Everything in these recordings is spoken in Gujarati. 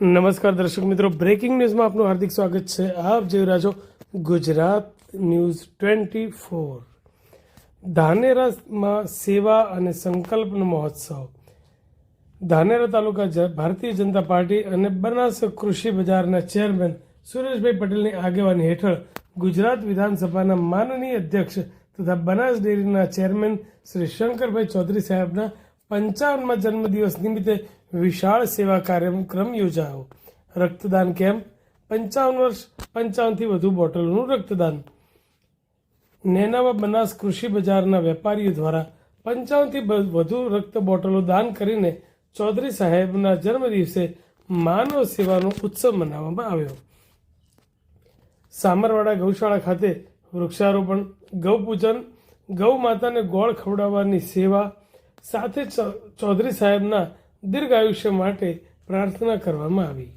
નમસ્કાર દર્શક મિત્રો, બ્રેકિંગ ન્યૂઝમાં આપનું હાર્દિક સ્વાગત છે. આપ જોઈ રહ્યા છો ગુજરાત ન્યૂઝ 24. ધાનેરામાં સેવા અને સંકલ્પનો મહોત્સવ. ધાનેરા તાલુકા ભારતીય જનતા પાર્ટી અને બનાસ કૃષિ બજારના ચેરમેન સુરેશભાઈ પટેલની આગેવાની હેઠળ ગુજરાત વિધાનસભાના માનનીય અધ્યક્ષ તથા બનાસ ડેરીના ચેરમેન શ્રી શંકરભાઈ ચૌધરી સાહેબના 55મા જન્મદિવસ નિમિત્તે વિશાળ સેવા કાર્યક્રમ યોજાયો. રક્તદાન કેમ્પ, 55 વર્ષ 55થી વધુ બોટલોનું રક્તદાન. નેનાવા બનાસ કૃષિ બજારના વેપારીઓ દ્વારા 55થી વધુ રક્ત બોટલો દાન કરીને ચૌધરી સાહેબના જન્મદિવસે માનવ સેવાનો ઉત્સવ મનાવવામાં આવ્યો. સામરવાડા ગૌશાળા ખાતે વૃક્ષારોપણ, ગૌપૂજન, ગૌ માતાને ગોળ ખવડાવવાની સેવા સાથે ચૌધરી સાહેબના દીર્ઘાયુષ્ય માટે પ્રાર્થના કરવામાં આવી.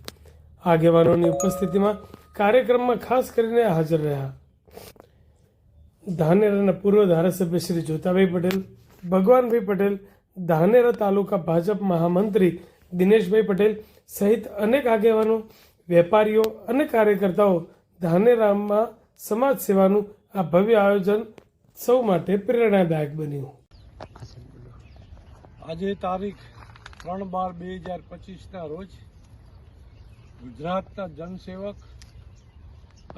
આગેવાનોની ઉપસ્થિતિમાં કાર્યક્રમમાં ખાસ કરીને હાજર રહ્યા ધાનેરાના પૂર્વ ધારાસભ્ય શ્રી જોતાભાઈ પટેલ, ભગવાનભાઈ પટેલ, ધાનેરા તાલુકા ભાજપ મહામંત્રી દિનેશભાઈ પટેલ સહિત અનેક આગેવાનો, વેપારીઓ અને કાર્યકર્તાઓ. ધાનેરામાં સમાજ સેવાનું આ ભવ્ય આયોજન સૌ માટે પ્રેરણાદાયક બન્યું. આજે તારીખ 3/12/2025ના રોજ ગુજરાતના જનસેવક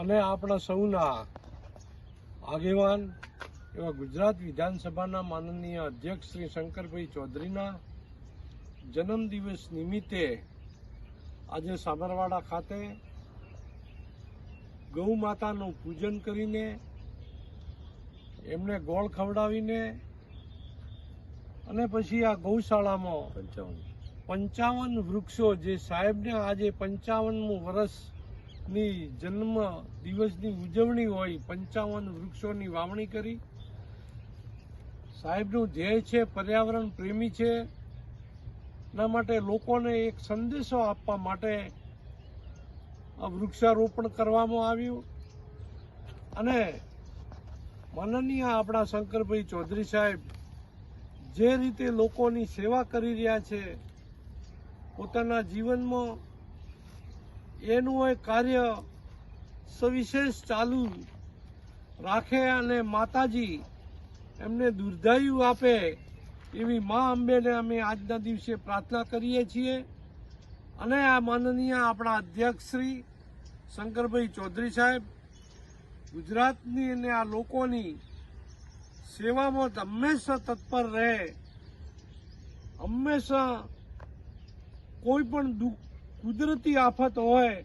અને આપણા સૌના આગેવાન એવા ગુજરાત વિધાનસભાના માનનીય અધ્યક્ષ શ્રી શંકરભાઈ ચૌધરીના જન્મદિવસ નિમિત્તે આજે સામરવાડા ખાતે ગૌ માતાનું પૂજન કરીને એમને ગોળ ખવડાવીને અને પછી આ ગૌશાળામાં 55 વૃક્ષો, જે સાહેબને આજે 55મું વર્ષની જન્મ દિવસની ઉજવણી હોય, 55 વૃક્ષોની વાવણી કરી. સાહેબનું ધ્યેય છે પર્યાવરણ પ્રેમી છે, એના માટે લોકોને એક સંદેશો આપવા માટે આ વૃક્ષારોપણ કરવામાં આવ્યું. અને માનનીય આપણા શંકરભાઈ ચૌધરી સાહેબ જે રીતે લોકોની સેવા કરી રહ્યા છે પોતાના જીવનમાં, એનું એક કાર્ય સવિશેષ ચાલુ રાખે અને માતાજી એમને દીર્ઘાયુ આપે એવી મા અંબેને અમે આજના દિવસે પ્રાર્થના કરીએ છીએ. અને આ માનનીય આપણા અધ્યક્ષ શ્રી શંકરભાઈ ચૌધરી સાહેબ ગુજરાતની અને આ લોકોની સેવામાં હંમેશા તત્પર રહે. હંમેશા કોઈ પણ કુદરતી આફત હોય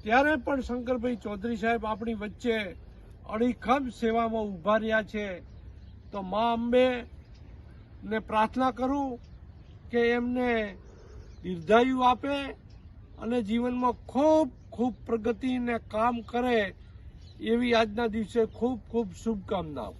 ત્યારે પણ શંકરભાઈ ચૌધરી સાહેબ આપણી વચ્ચે અડીખમ સેવામાં ઊભા રહ્યા છે. તો મા અંબે ને પ્રાર્થના કરું કે એમને દીર્ઘાયુ આપે અને જીવનમાં ખૂબ ખૂબ પ્રગતિને કામ કરે એવી આજના દિવસે ખૂબ ખૂબ શુભકામનાઓ.